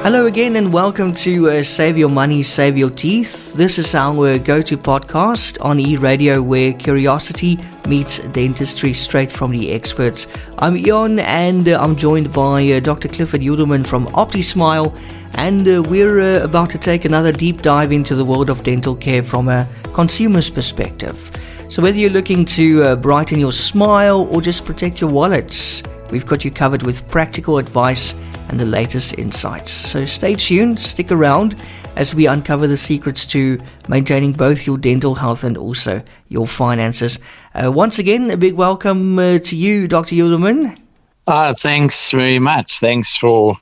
Hello again and welcome to Save Your Money, Save Your Teeth. This is our go-to podcast on e-radio where curiosity meets dentistry straight from the experts. I'm Ian and I'm joined by Dr. Clifford Yudelman from OptiSmile, and we're about to take another deep dive into the world of dental care from a consumer's perspective. So whether you're looking to brighten your smile or just protect your wallets, we've got you covered with practical advice and the latest insights. So stay tuned, stick around as we uncover the secrets to maintaining both your dental health and also your finances. Once again, a big welcome to you, Dr. Yudelman. Thanks very much. Thanks for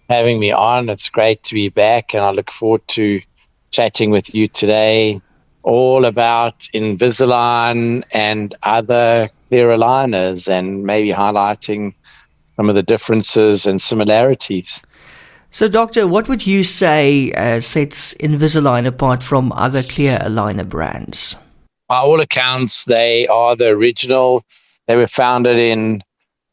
having me on. It's great to be back, and I look forward to chatting with you today all about Invisalign and other clear aligners, and maybe highlighting some of the differences and similarities. So, Doctor, what would you say sets Invisalign apart from other clear aligner brands? By all accounts, they are the original. They were founded in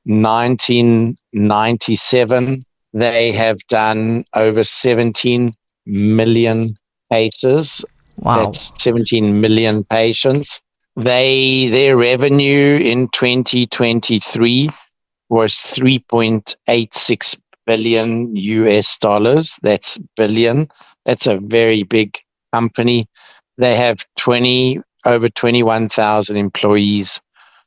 1997. They have done over 17 million cases. Wow. That's 17 million patients. Their revenue in 2023 was $3.86 billion US dollars. That's billion. That's a very big company. They have over 21,000 employees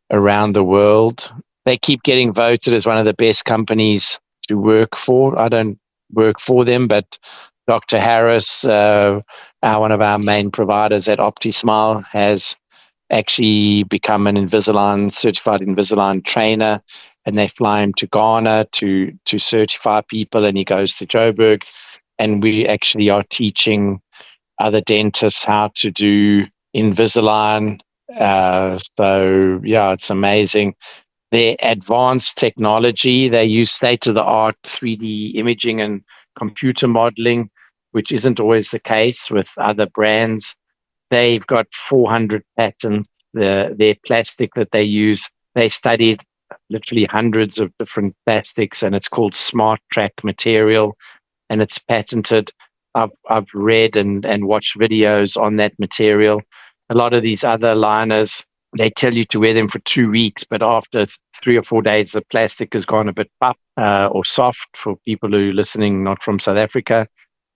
around the world. They keep getting voted as one of the best companies to work for. I don't work for them, but Dr. Harris, one of our main providers at OptiSmile, has actually become an certified Invisalign trainer, and they fly him to Ghana to certify people, and he goes to Joburg, and we actually are teaching other dentists how to do Invisalign. It's amazing. Their advanced technology, they use state-of-the-art 3D imaging and computer modeling, which isn't always the case with other brands. They've got 400 patents. Their plastic that they use, they studied literally hundreds of different plastics, and it's called Smart Track material, and it's patented. I've read and watched videos on that material. A lot of these other liners, they tell you to wear them for 2 weeks, but after 3 or 4 days, the plastic has gone a bit puff or soft for people who are listening not from South Africa.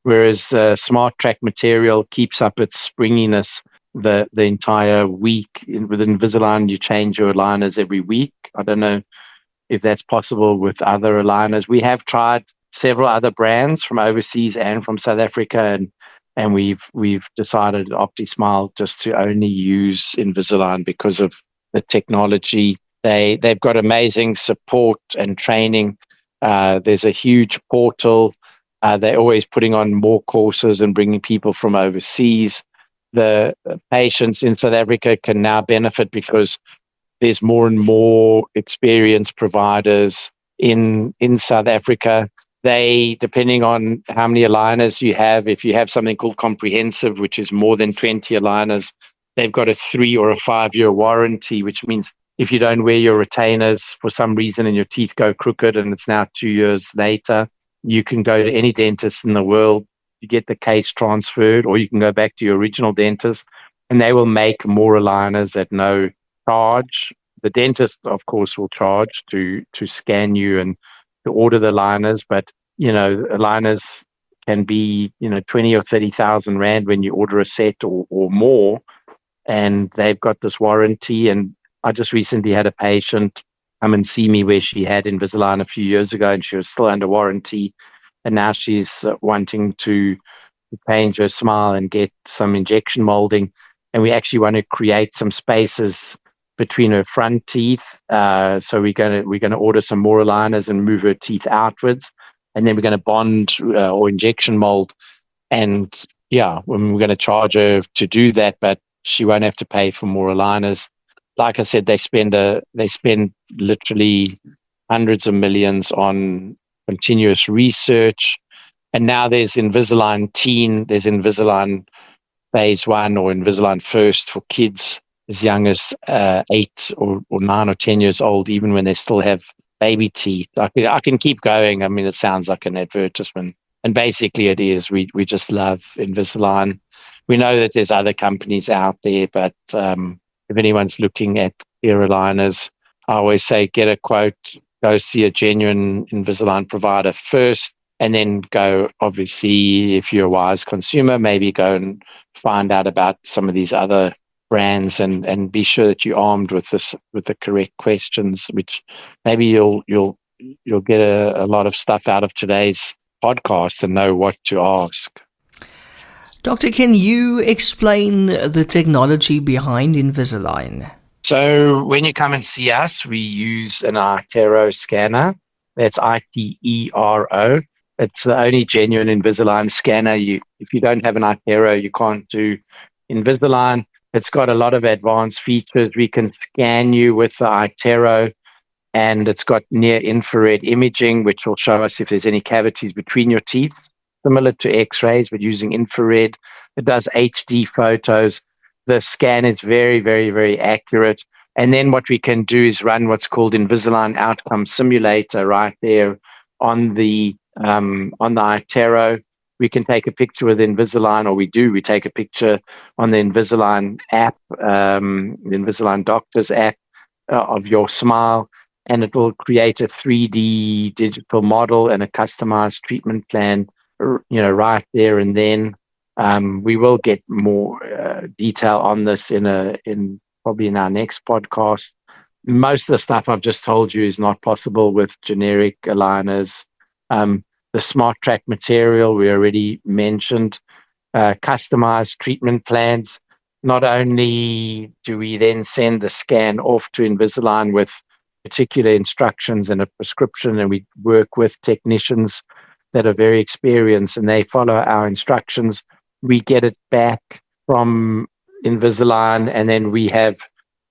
Whereas Smart Track material keeps up its springiness the entire week. With Invisalign, you change your aligners every week. I don't know if that's possible with other aligners. We have tried several other brands from overseas and from South Africa, and we've decided at OptiSmile just to only use Invisalign because of the technology. They've got amazing support and training. There's a huge portal. They're always putting on more courses and bringing people from overseas. The patients in South Africa can now benefit because there's more and more experienced providers in South Africa. They, depending on how many aligners you have, if you have something called comprehensive, which is more than 20 aligners, they've got a 3 or a 5 year warranty, which means if you don't wear your retainers for some reason and your teeth go crooked and it's now 2 years later, you can go to any dentist in the world, you get the case transferred, or you can go back to your original dentist and they will make more aligners at no charge. The dentist, of course, will charge to scan you and to order the aligners, but aligners can be 20 or 30,000 rand when you order a set or more, and they've got this warranty. And I just recently had a patient come and see me where she had Invisalign a few years ago and she was still under warranty, and now she's wanting to change her smile and get some injection molding, and we actually want to create some spaces between her front teeth. So we're going to order some more aligners and move her teeth outwards, and then we're going to bond or injection mold. And we're going to charge her to do that, but she won't have to pay for more aligners. Like I said, they spend literally hundreds of millions on continuous research. And now there's Invisalign Teen, there's Invisalign Phase 1 or Invisalign First for kids as young as 8 or 9 or 10 years old, even when they still have baby teeth. I can keep going. I mean, it sounds like an advertisement. And basically it is, we just love Invisalign. We know that there's other companies out there, but if anyone's looking at clear aligners, I always say get a quote, go see a genuine Invisalign provider first, and then go, obviously, if you're a wise consumer, maybe go and find out about some of these other brands and be sure that you're armed with the correct questions, which maybe you'll get a lot of stuff out of today's podcast and know what to ask. Doctor, can you explain the technology behind Invisalign? So when you come and see us, we use an iTero scanner. That's ITERO. It's the only genuine Invisalign scanner. If you don't have an iTero, you can't do Invisalign. It's got a lot of advanced features. We can scan you with the iTero, and it's got near infrared imaging, which will show us if there's any cavities between your teeth, similar to X-rays, but using infrared. It does HD photos. The scan is very, very, very accurate. And then what we can do is run what's called Invisalign Outcome Simulator right there on the iTero. We can take a picture with Invisalign, or we take a picture on the Invisalign app, the Invisalign Doctors app of your smile, and it will create a 3D digital model and a customized treatment plan, right there and then. We will get more detail on this in probably in our next podcast. Most of the stuff I've just told you is not possible with generic aligners. The Smart Track material we already mentioned, customized treatment plans. Not only do we then send the scan off to Invisalign with particular instructions and a prescription, and we work with technicians that are very experienced and they follow our instructions. We get it back from Invisalign, and then we have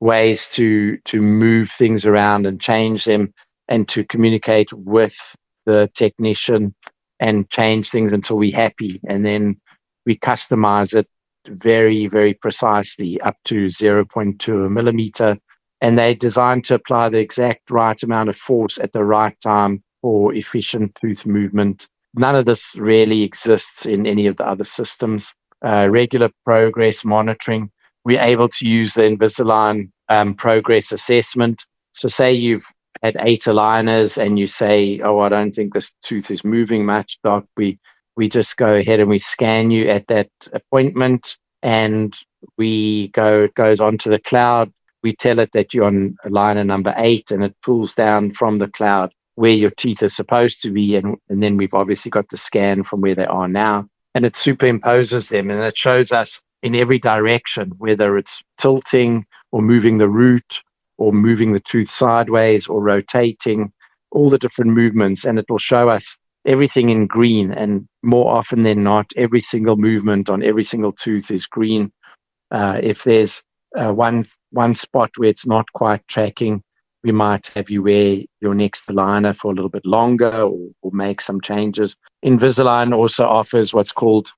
ways to move things around and change them, and to communicate with the technician and change things until we're happy. And then we customize it very, very precisely up to 0.2 millimeter. And they're designed to apply the exact right amount of force at the right time for efficient tooth movement. None of this really exists in any of the other systems. Regular progress monitoring. We're able to use the Invisalign progress assessment. So say you've had 8 aligners and you say, oh, I don't think this tooth is moving much, doc. We just go ahead and we scan you at that appointment, and it goes onto the cloud. We tell it that you're on aligner number 8, and it pulls down from the cloud where your teeth are supposed to be. And then we've obviously got the scan from where they are now, and it superimposes them, and it shows us in every direction, whether it's tilting or moving the root or moving the tooth sideways or rotating, all the different movements. And it will show us everything in green. And more often than not, every single movement on every single tooth is green. If there's one spot where it's not quite tracking, we might have you wear your next aligner for a little bit longer, or make some changes. Invisalign also offers what's called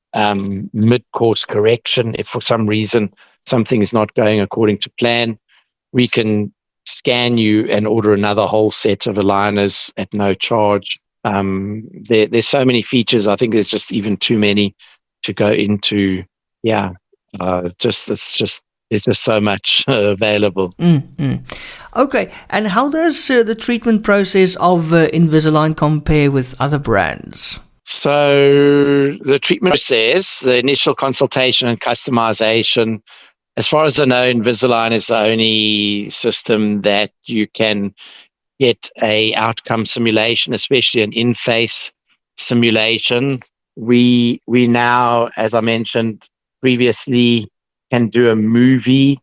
mid-course correction. If for some reason something is not going according to plan, we can scan you and order another whole set of aligners at no charge. There's so many features. I think there's just even too many to go into. Yeah, there's just so much available. Okay, and how does the treatment process of Invisalign compare with other brands? So the treatment process, the initial consultation and customization, as far as I know, Invisalign is the only system that you can get a outcome simulation, especially an in-face simulation. We now, as I mentioned previously, can do a movie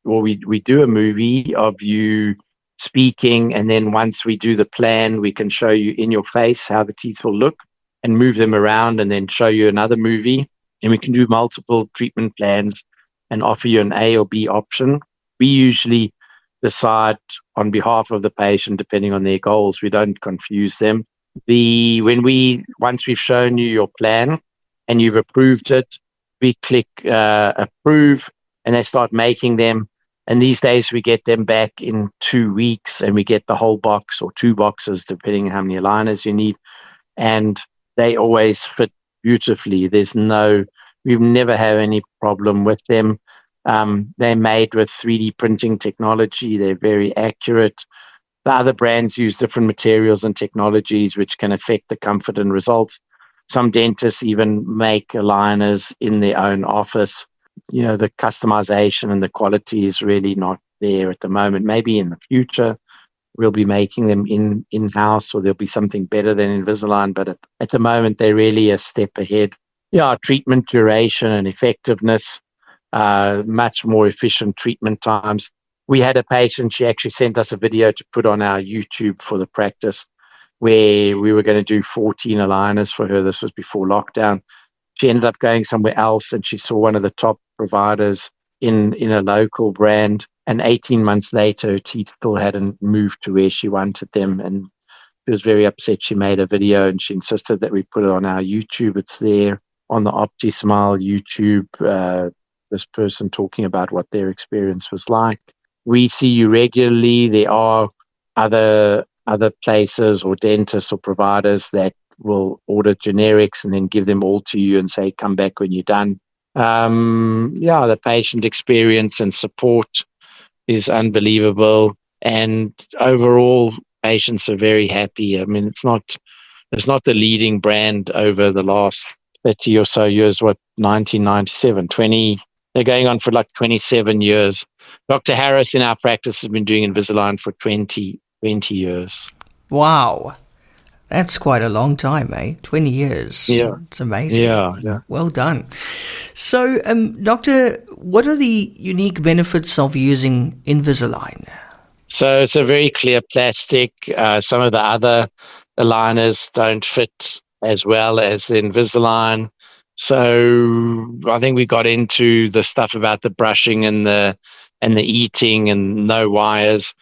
we do a movie of you speaking, and then once we do the plan, we can show you in your face how the teeth will look and move them around, and then show you another movie. And we can do multiple treatment plans and offer you an A or B option. We usually decide on behalf of the patient, depending on their goals. We don't confuse them. Once we've shown you your plan and you've approved it, we click approve, and they start making them. And these days we get them back in 2 weeks, and we get the whole box or 2 boxes, depending on how many aligners you need. And they always fit beautifully. We've never had any problem with them. They're made with 3D printing technology. They're very accurate. The other brands use different materials and technologies which can affect the comfort and results. Some dentists even make aligners in their own office. The customization and the quality is really not there at the moment. Maybe in the future we'll be making them in-house, or there'll be something better than Invisalign, but at the moment they're really a step ahead. Treatment duration and effectiveness, much more efficient treatment times. We had a patient, she actually sent us a video to put on our YouTube for the practice, where we were going to do 14 aligners for her. This was before lockdown. She ended up going somewhere else, and she saw one of the top providers in a local brand. And 18 months later, her teeth still hadn't moved to where she wanted them. And she was very upset. She made a video and she insisted that we put it on our YouTube. It's there on the OptiSmile YouTube, this person talking about what their experience was like. We see you regularly. There are other places or dentists or providers that will order generics and then give them all to you and say, come back when you're done. The patient experience and support is unbelievable. And overall, patients are very happy. I mean, it's not the leading brand over the last 30 or so years, 1997, 20, they're going on for like 27 years. Dr. Harris in our practice has been doing Invisalign for 20 years. Wow. That's quite a long time, eh? 20 years. Yeah. It's amazing. Yeah. Well done. So, Doctor, what are the unique benefits of using Invisalign? So it's a very clear plastic. Some of the other aligners don't fit as well as the Invisalign. So I think we got into the stuff about the brushing and the eating and no wires.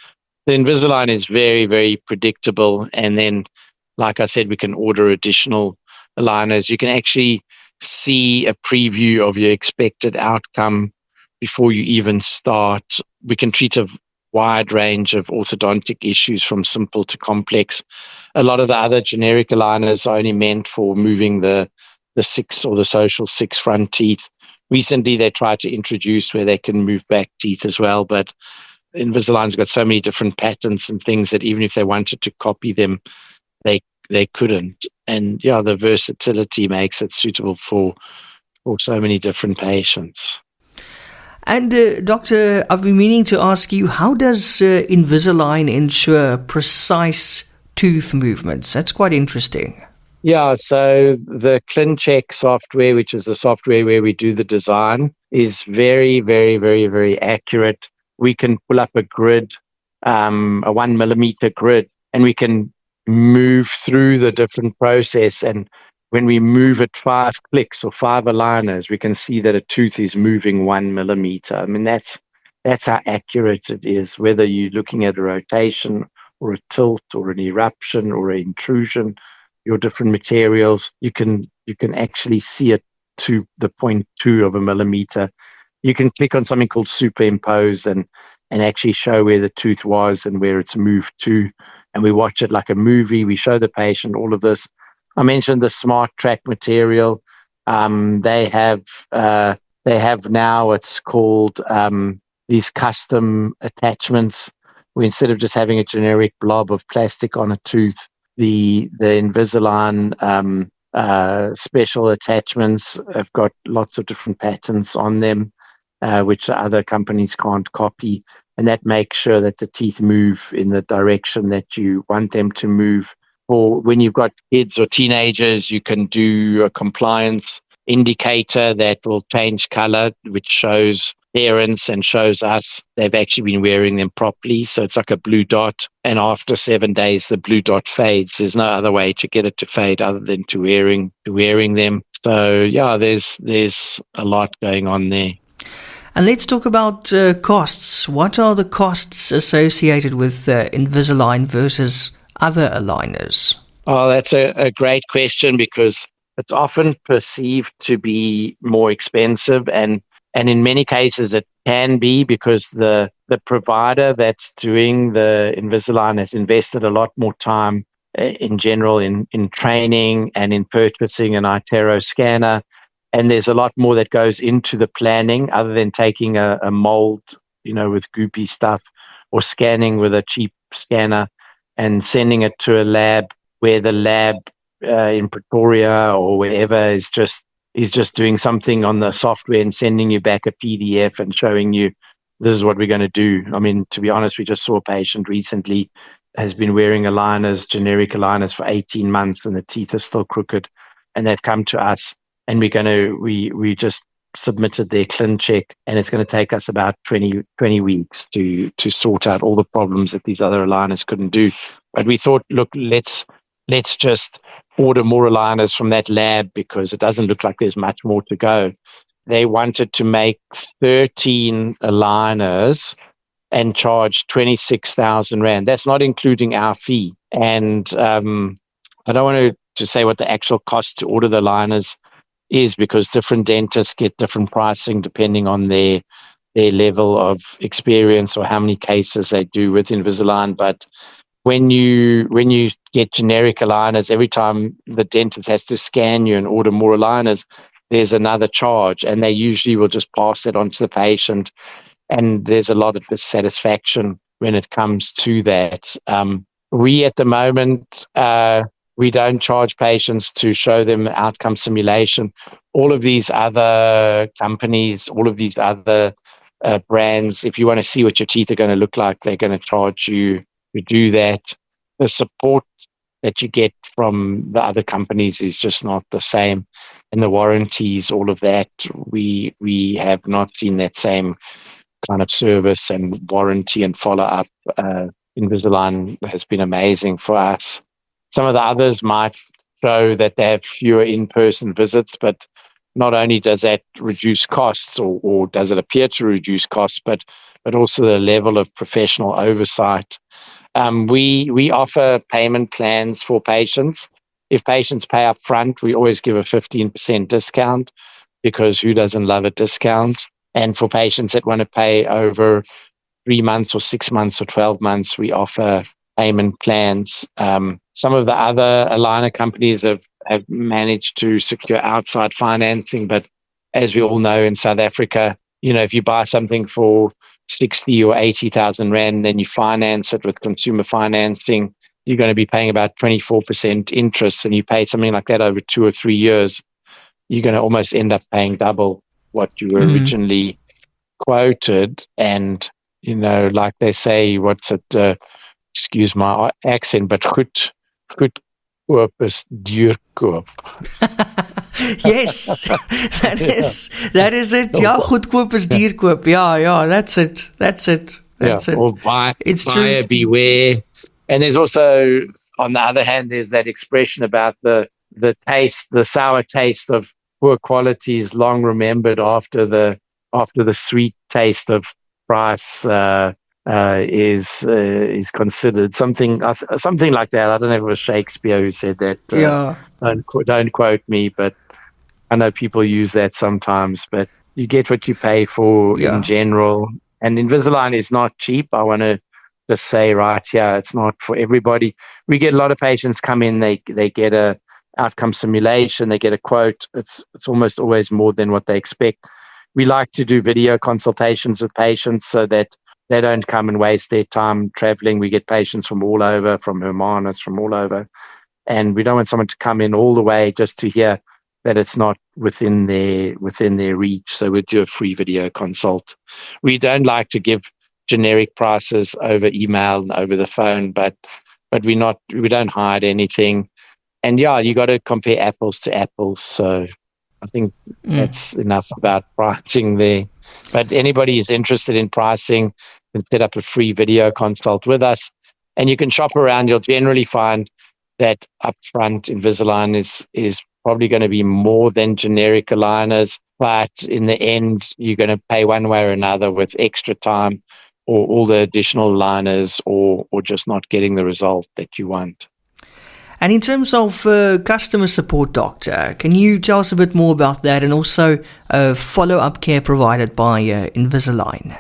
The Invisalign is very, very predictable. And then, like I said, we can order additional aligners. You can actually see a preview of your expected outcome before you even start. We can treat a wide range of orthodontic issues from simple to complex. A lot of the other generic aligners are only meant for moving the 6 or the social 6 front teeth. Recently, they tried to introduce where they can move back teeth as well, but Invisalign's got so many different patents and things that even if they wanted to copy them, they couldn't. And the versatility makes it suitable for so many different patients. And Doctor, I've been meaning to ask you, how does Invisalign ensure precise tooth movements? That's quite interesting. Yeah, so the ClinCheck software, which is the software where we do the design, is very, very, very, very accurate. We can pull up a grid, a 1 millimeter grid, and we can move through the different process. And when we move it 5 clicks or 5 aligners, we can see that a tooth is moving 1 millimeter. I mean, that's how accurate it is, whether you're looking at a rotation or a tilt or an eruption or an intrusion, your different materials, you can actually see it to the 0.2 of a millimeter. You can click on something called superimpose and actually show where the tooth was and where it's moved to. And we watch it like a movie. We show the patient all of this. I mentioned the Smart Track material. They have now, it's called these custom attachments, where instead of just having a generic blob of plastic on a tooth, the Invisalign special attachments have got lots of different patents on them, which other companies can't copy. And that makes sure that the teeth move in the direction that you want them to move. Or when you've got kids or teenagers, you can do a compliance indicator that will change color, which shows parents and shows us they've actually been wearing them properly. So it's like a blue dot. And after 7 days, the blue dot fades. There's no other way to get it to fade other than to wearing them. So there's a lot going on there. And let's talk about costs. What are the costs associated with Invisalign versus other aligners? Oh, that's a great question, because it's often perceived to be more expensive, and in many cases it can be, because the provider that's doing the Invisalign has invested a lot more time in general in training and in purchasing an iTero scanner. And there's a lot more that goes into the planning other than taking a mold, with goopy stuff, or scanning with a cheap scanner and sending it to a lab, where the lab in Pretoria or wherever is just doing something on the software and sending you back a PDF and showing you, this is what we're going to do. I mean, to be honest, we just saw a patient recently has been wearing generic aligners for 18 months, and the teeth are still crooked, and they've come to us, and we just submitted their clin check, and it's going to take us about 20 weeks to sort out all the problems that these other aligners couldn't do. But we thought, look, let's just order more aligners from that lab, because it doesn't look like there's much more to go. They wanted to make 13 aligners and charge 26,000 Rand. That's not including our fee. And I don't want to say what the actual cost to order the aligners is, because different dentists get different pricing depending on their level of experience or how many cases they do with Invisalign. But when you get generic aligners, every time the dentist has to scan you and order more aligners, there's another charge, and they usually will just pass that on to the patient. And there's a lot of dissatisfaction when it comes to that. We, at the moment, we don't charge patients to show them outcome simulation. All of these other companies, all of these other brands, if you want to see what your teeth are going to look like, they're going to charge you to do that. The support that you get from the other companies is just not the same. And the warranties, all of that, we have not seen that same kind of service and warranty and follow-up. Invisalign has been amazing for us. Some of the others might show that they have fewer in-person visits, but not only does that reduce costs, or does it appear to reduce costs, but also the level of professional oversight. We offer payment plans for patients. If patients pay up front, we always give a 15% discount, because who doesn't love a discount? And for patients that want to pay over 3 months or 6 months or 12 months, we offer payment plans. Some of the other aligner companies have managed to secure outside financing, but as we all know, in South Africa, if you buy something for 60 or 80,000 Rand, then you finance it with consumer financing, you're going to be paying about 24% interest, and you pay something like that over 2 or 3 years, you're going to almost end up paying double what you were originally quoted. And, like they say, what's it, excuse my accent, but goedkoop is duurkoop. Yes, that is it. Ja, goedkoop is duurkoop. Yeah, that's it. That's it. Or buyer beware. And there's also, on the other hand, there's that expression about the taste, the sour taste of poor quality is long remembered after the sweet taste of price is considered. Something like that. I don't know if it was Shakespeare who said that. Don't quote me, but I know people use that sometimes. But you get what you pay for in general. And Invisalign is not cheap. I want to just say right here, it's not for everybody. We get a lot of patients come in, they get a outcome simulation, they get a quote. It's almost always more than what they expect. We like to do video consultations with patients so that they don't come and waste their time traveling. We get patients from all over, from Hermanus, from all over. And we don't want someone to come in all the way just to hear that it's not within their reach. So we do a free video consult. We don't like to give generic prices over email and over the phone, but we don't hide anything. And you got to compare apples to apples. So I think that's enough about pricing there. But anybody who's interested in pricing can set up a free video consult with us, and you can shop around. You'll generally find that upfront Invisalign is probably going to be more than generic aligners, but in the end, you're going to pay one way or another with extra time or all the additional aligners or just not getting the result that you want. And in terms of customer support, Doctor, can you tell us a bit more about that, and also follow-up care provided by Invisalign?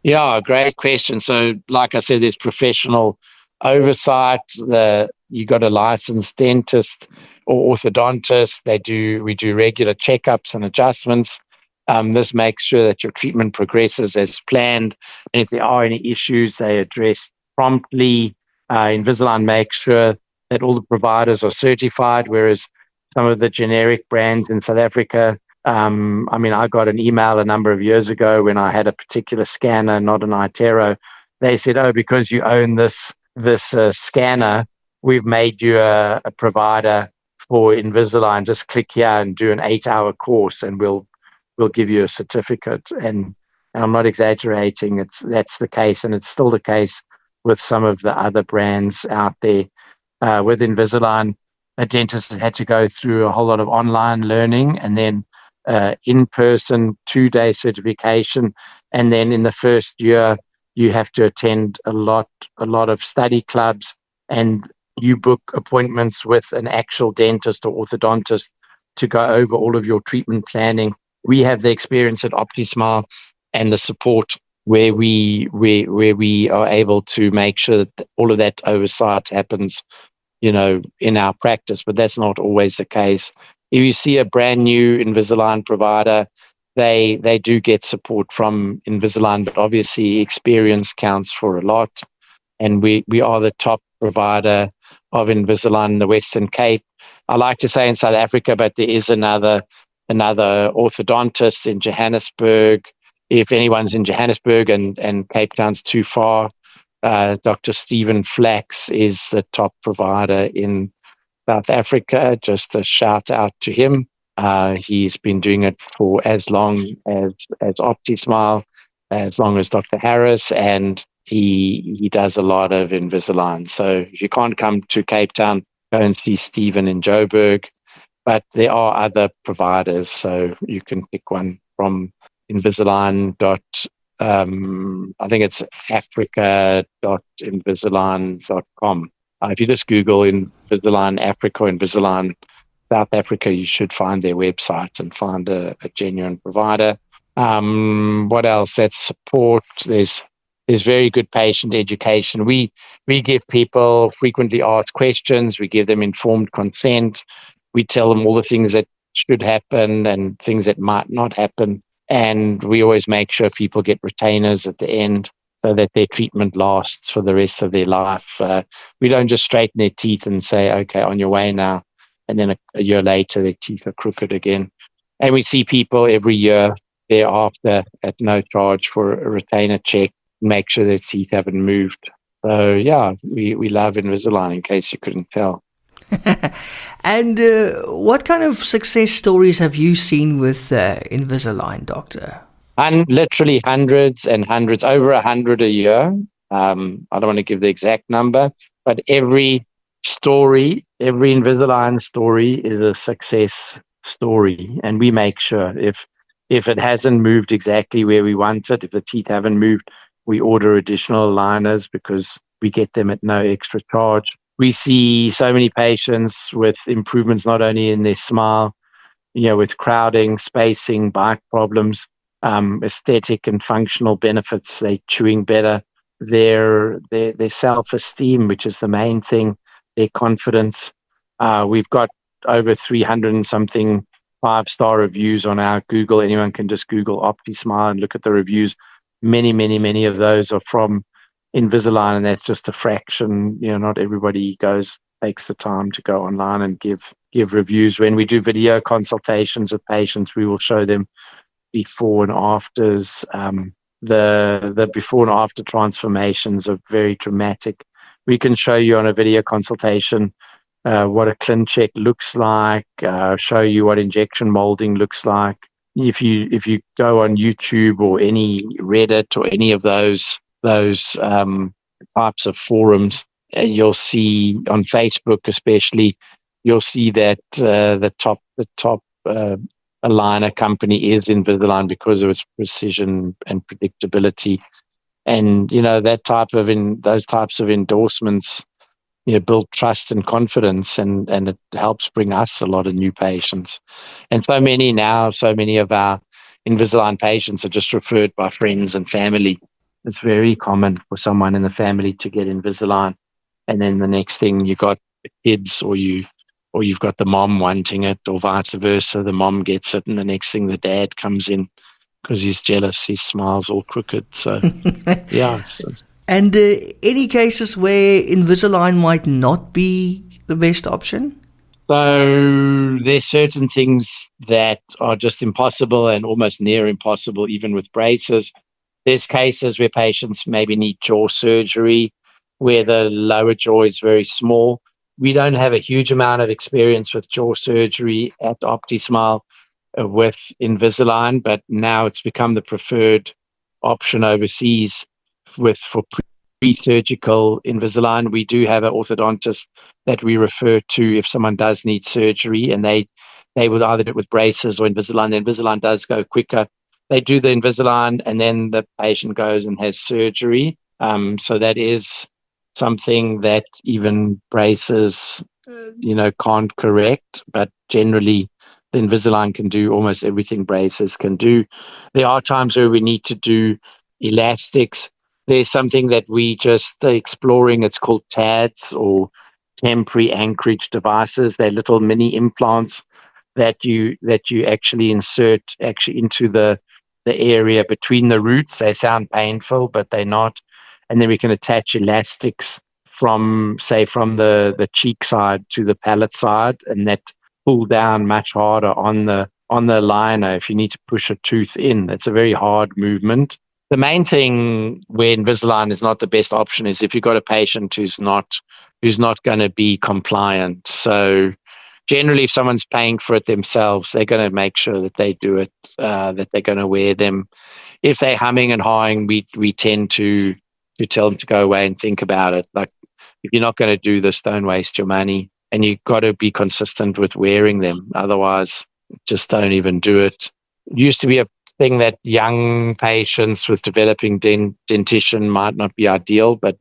Yeah, great question. So like I said, there's professional oversight. The you got a licensed dentist or orthodontist. We do regular checkups and adjustments. This makes sure that your treatment progresses as planned. And if there are any issues, they address promptly. Invisalign makes sure that all the providers are certified, whereas some of the generic brands in South Africa, I got an email a number of years ago when I had a particular scanner, not an iTero. They said, "Oh, because you own this scanner, we've made you a provider for Invisalign. Just click here and do an 8-hour course, and we'll give you a certificate." And I'm not exaggerating. That's the case, and it's still the case with some of the other brands out there. With Invisalign, a dentist had to go through a whole lot of online learning, and then in-person 2-day certification, and then in the first year you have to attend a lot of study clubs, and you book appointments with an actual dentist or orthodontist to go over all of your treatment planning. We have the experience at OptiSmile and the support where we are able to make sure that all of that oversight happens, in our practice, but that's not always the case. If you see a brand new Invisalign provider, they do get support from Invisalign, but obviously experience counts for a lot. And we are the top provider of Invisalign in the Western Cape. I like to say in South Africa, but there is another orthodontist in Johannesburg. If anyone's in Johannesburg and Cape Town's too far, Dr. Stephen Flax is the top provider in South Africa. Just a shout out to him. He's been doing it for as long as OptiSmile, as long as Dr. Harris, and he does a lot of Invisalign. So if you can't come to Cape Town, go and see Stephen in Joburg. But there are other providers, so you can pick one from Invisalign. I think it's africa.invisalign.com. If you just Google Invisalign Africa or Invisalign South Africa, you should find their website and find a genuine provider. What else? That's support. There's very good patient education. We give people frequently asked questions. We give them informed consent. We tell them all the things that should happen and things that might not happen. And we always make sure people get retainers at the end so that their treatment lasts for the rest of their life. We don't just straighten their teeth and say, "Okay, on your way now." And then a year later, their teeth are crooked again. And we see people every year thereafter at no charge for a retainer check, make sure their teeth haven't moved. So, yeah, we love Invisalign, in case you couldn't tell. And what kind of success stories have you seen with Invisalign, Doctor? Literally hundreds and hundreds, over 100 a year. I don't want to give the exact number, but every Invisalign story is a success story. And we make sure if it hasn't moved exactly where we want it, if the teeth haven't moved, we order additional aligners because we get them at no extra charge. We see so many patients with improvements, not only in their smile, with crowding, spacing, bite problems, aesthetic and functional benefits. They're chewing better. Their self-esteem, which is the main thing, their confidence. We've got over 300 and something 5-star reviews on our Google. Anyone can just Google OptiSmile and look at the reviews. Many, many, many of those are from Invisalign, and that's just a fraction. Not everybody takes the time to go online and give reviews. When we do video consultations with patients, we will show them before and afters. The before and after transformations are very dramatic. We can show you on a video consultation what a ClinCheck looks like, show you what injection molding looks like. If you go on YouTube or any Reddit or any of those types of forums, you'll see on Facebook especially, you'll see that the top aligner company is Invisalign because of its precision and predictability. And those types of endorsements build trust and confidence, and it helps bring us a lot of new patients. And so many of our Invisalign patients are just referred by friends and family. It's very common for someone in the family to get Invisalign, and then the next thing you got the kids, or you've got the mom wanting it, or vice versa. The mom gets it, and the next thing the dad comes in because he's jealous. His smile's all crooked. So, yeah. And any cases where Invisalign might not be the best option? So there's certain things that are just impossible and almost near impossible, even with braces. There's cases where patients maybe need jaw surgery, where the lower jaw is very small. We don't have a huge amount of experience with jaw surgery at OptiSmile with Invisalign, but now it's become the preferred option overseas for pre-surgical Invisalign. We do have an orthodontist that we refer to if someone does need surgery, and they would either do it with braces or Invisalign. The Invisalign does go quicker. They do the Invisalign, and then the patient goes and has surgery. So that is something that even braces, can't correct. But generally, the Invisalign can do almost everything braces can do. There are times where we need to do elastics. There's something that we just are exploring. It's called TADs, or temporary anchorage devices. They're little mini implants that you actually insert into the area between the roots. They sound painful, but they're not. And then we can attach elastics from the cheek side to the palate side, and that pull down much harder on the aligner if you need to push a tooth in. It's a very hard movement. The main thing where Invisalign is not the best option is if you've got a patient who's not going to be compliant. So generally, if someone's paying for it themselves, they're going to make sure that they do it, that they're going to wear them. If they're humming and hawing, we tend to tell them to go away and think about it. Like, if you're not going to do this, don't waste your money. And you've got to be consistent with wearing them. Otherwise, just don't even do it. It used to be a thing that young patients with developing dentition might not be ideal, but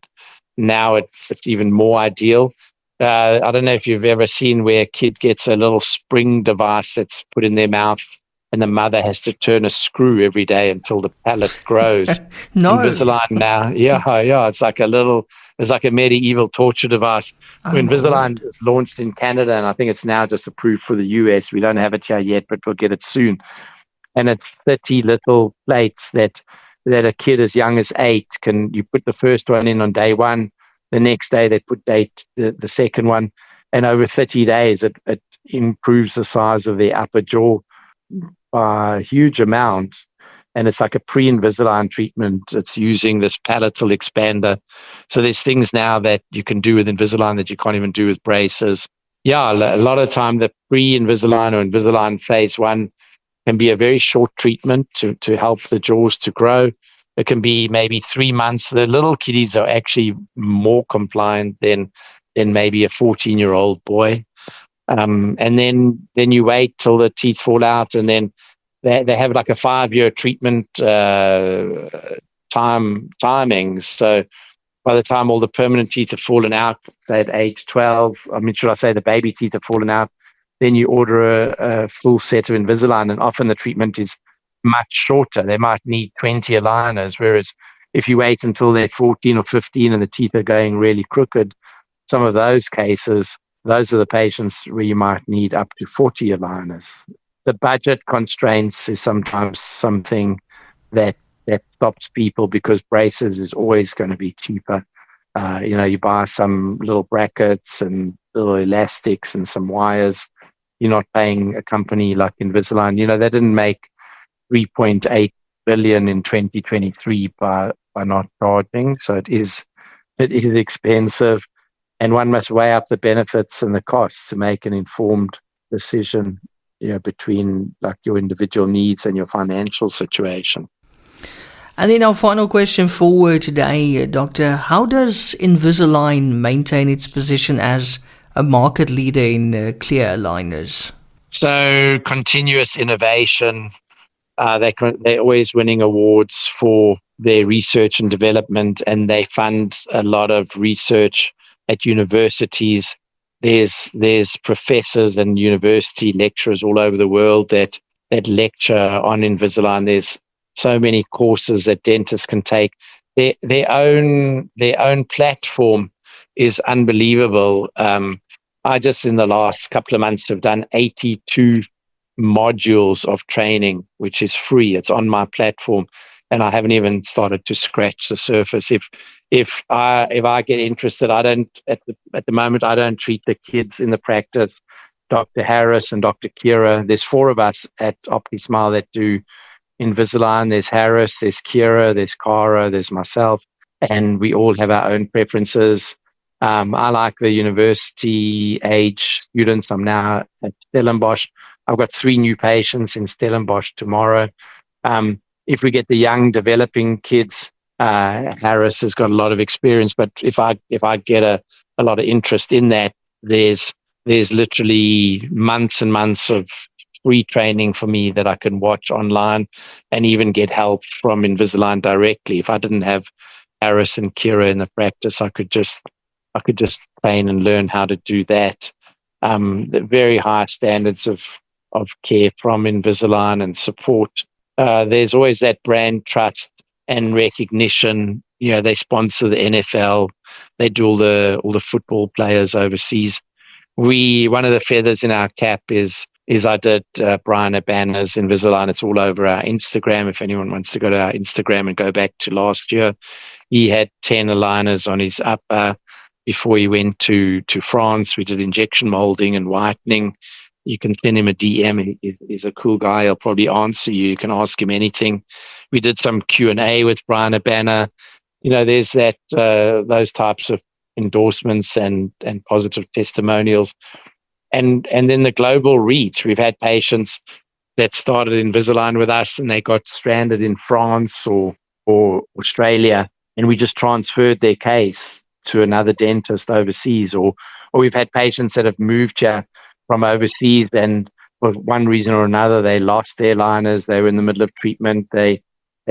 now it's even more ideal. I don't know if you've ever seen where a kid gets a little spring device that's put in their mouth, and the mother has to turn a screw every day until the palate grows. No. Invisalign now, yeah, it's like a medieval torture device. When Invisalign is launched in Canada, and I think it's now just approved for the US. We don't have it here yet, but we'll get it soon. And it's 30 little plates that a kid as young as 8 you put the first one in on day 1. The next day they put the second one, and over 30 days it improves the size of the upper jaw by a huge amount. And it's like a pre-Invisalign treatment. It's using this palatal expander. So there's things now that you can do with Invisalign that you can't even do with braces. Yeah, a lot of time the pre-Invisalign or Invisalign phase 1 can be a very short treatment to help the jaws to grow. It can be maybe 3 months. The little kiddies are actually more compliant than maybe a 14-year-old boy. And then you wait till the teeth fall out, and then they have like a 5-year treatment timing. So by the time all the permanent teeth have fallen out, say at age 12, should I say the baby teeth have fallen out, then you order a full set of Invisalign, and often the treatment is much shorter. They might need 20 aligners, whereas if you wait until they're 14 or 15 and the teeth are going really crooked, some of those cases, those are the patients where you might need up to 40 aligners. The budget constraints is sometimes something that stops people, because braces is always going to be cheaper. You buy some little brackets and little elastics and some wires. You're not paying a company like Invisalign. They didn't make 3.8 billion in 2023 by not charging. So it is expensive, and one must weigh up the benefits and the costs to make an informed decision, between like your individual needs and your financial situation. And then our final question for today, Doctor, how does Invisalign maintain its position as a market leader in clear aligners? So continuous innovation. They're always winning awards for their research and development, and they fund a lot of research at universities. There's professors and university lecturers all over the world that lecture on Invisalign. There's so many courses that dentists can take. Their own platform is unbelievable. I just in the last couple of months have done 82 modules of training, which is free. It's on my platform, and I haven't even started to scratch the surface. If I get interested, I don't at the moment. I don't treat the kids in the practice. Dr. Harris and Dr. Kira. There's 4 of us at OptiSmile that do Invisalign. There's Harris, there's Kira, there's Cara, there's myself, and we all have our own preferences. I like the university age students. I'm now at Stellenbosch. I've got 3 new patients in Stellenbosch tomorrow. If we get the young developing kids, Harris has got a lot of experience, but if I get a lot of interest in that, there's literally months and months of free training for me that I can watch online and even get help from Invisalign directly. If I didn't have Harris and Kira in the practice, I could just train and learn how to do that. The very high standards of care from Invisalign and support. There's always that brand trust and recognition. They sponsor the NFL. They do all the football players overseas. One of the feathers in our cap is I did Brian Abana's Invisalign. It's all over our Instagram. If anyone wants to go to our Instagram and go back to last year, he had 10 aligners on his upper before he went to France. We did injection molding and whitening. You can send him a DM. He's a cool guy. He'll probably answer you. You can ask him anything. We did some Q&A with Brian Abana. There's that those types of endorsements and positive testimonials. And then the global reach. We've had patients that started Invisalign with us and they got stranded in France or Australia, and we just transferred their case to another dentist overseas. Or we've had patients that have moved here from overseas, and for one reason or another, they lost their aligners. They were in the middle of treatment. They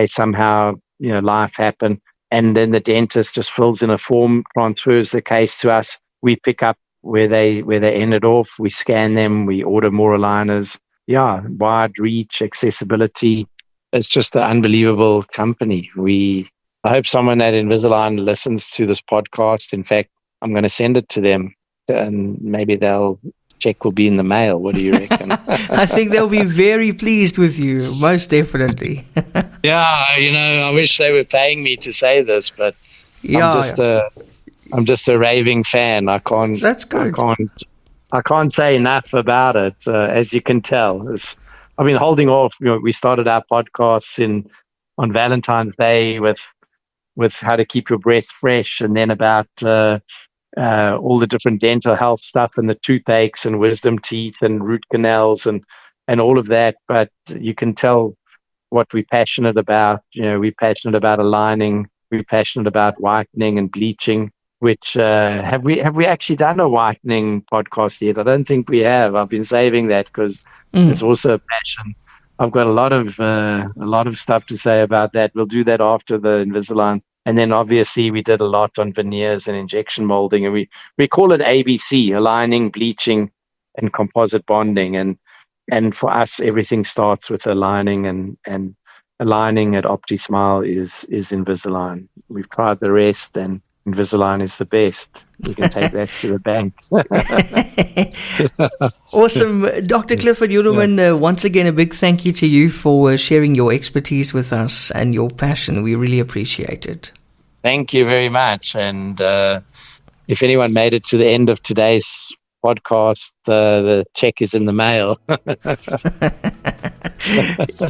somehow, life happened. And then the dentist just fills in a form, transfers the case to us. We pick up where they ended off. We scan them. We order more aligners. Yeah, wide reach, accessibility. It's just an unbelievable company. I hope someone at Invisalign listens to this podcast. In fact, I'm going to send it to them, and maybe check will be in the mail. What do you reckon? I think they'll be very pleased with you, most definitely. Yeah, I wish they were paying me to say this, but I'm just a raving fan. I can't. That's good. I can't say enough about it. As you can tell, I've been holding off. We started our podcasts on Valentine's Day with how to keep your breath fresh, and then about all the different dental health stuff and the toothaches and wisdom teeth and root canals and all of that. But you can tell what we're passionate about. We're passionate about aligning. We're passionate about whitening and bleaching. Which have we actually done a whitening podcast yet? I don't think we have. I've been saving that because it's also a passion. I've got a lot of stuff to say about that. We'll do that after the Invisalign. And then obviously we did a lot on veneers and injection molding, and we call it ABC: aligning, bleaching, and composite bonding. And for us, everything starts with aligning, and aligning at OptiSmile is Invisalign. We've tried the rest, and Invisalign is the best. You can take that to the bank. Awesome. Dr. Clifford Yudelman, once again, a big thank you to you for sharing your expertise with us and your passion. We really appreciate it. Thank you very much. And if anyone made it to the end of today's podcast, the check is in the mail.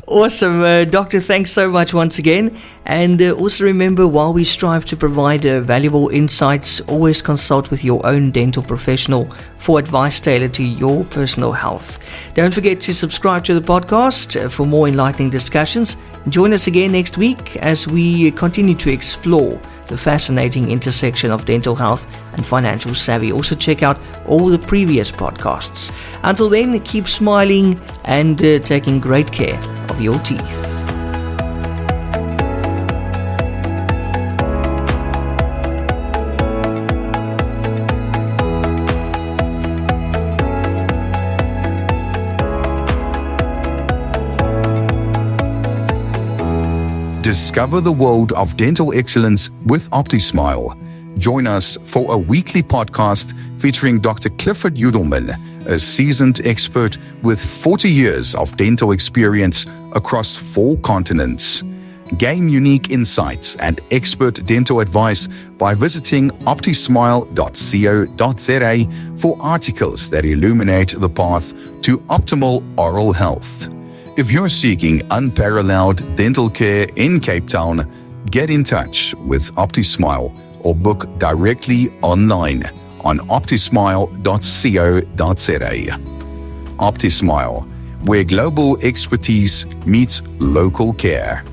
Awesome. Doctor, thanks so much once again. And also remember, while we strive to provide valuable insights, always consult with your own dental professional for advice tailored to your personal health. Don't forget to subscribe to the podcast for more enlightening discussions. Join us again next week as we continue to explore the fascinating intersection of dental health and financial savvy. Also check out all the previous podcasts. Until then, keep smiling and taking great care of your teeth. Discover the world of dental excellence with OptiSmile. Join us for a weekly podcast featuring Dr. Clifford Yudelman, a seasoned expert with 40 years of dental experience across 4 continents. Gain unique insights and expert dental advice by visiting optismile.co.za for articles that illuminate the path to optimal oral health. If you're seeking unparalleled dental care in Cape Town, get in touch with OptiSmile or book directly online on optismile.co.za. OptiSmile, where global expertise meets local care.